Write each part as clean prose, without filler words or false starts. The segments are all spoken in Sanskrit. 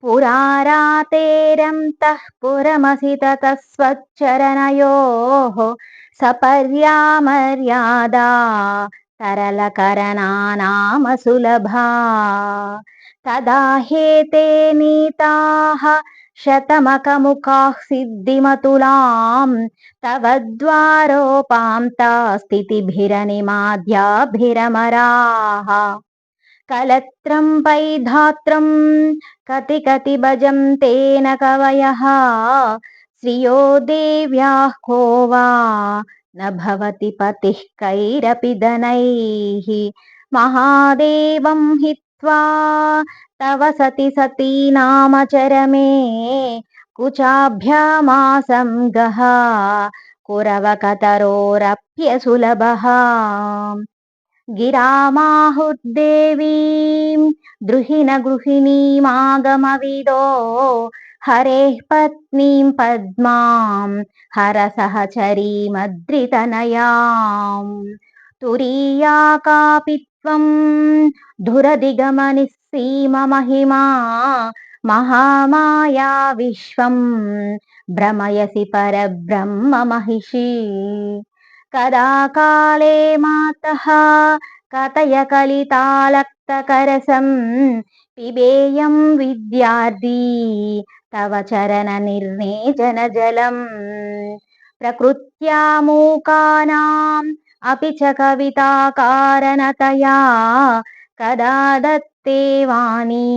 पुरारातेरन्तः पुरमसि ततः स्वच्चरणयोः सपर्यामर्यादा तरलकरणानाम सुलभा तदा हेते नीताः शतमकमुखाः सिद्धिमतुलां तव द्वारोपां ता स्थितिभिरनिमाद्याभिरमराः कलत्रं पैधात्रं कति कति भजं तेन कवयः श्रियो देव्याः को वा न भवति पतिः कैरपि धनैः महादेवं हित्वा तव सति सती नाम चरमे कुचाभ्यामासं गः कुरवकतरोरप्यसुलभः गिरामाहुर्देवीं द्रुहिण गृहिणीमागमविदो हरेः पत्नीं पद्मां हरसहचरीमद्रितनयाम् तुरीया कापि त्वं धुरधिगमनिस्सीममहिमा महामाया विश्वं भ्रमयसि परब्रह्म महिषी कदा काले मातः कथय कलितालक्तकरसं पिबेयं विद्यार्थी तव चरणनिर्णेजनजलम् प्रकृत्या मूकानाम् अपि च कविताकारणतया कदा दत्ते वाणी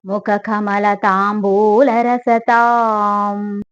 मुखकमलताम्बूलरसताम्।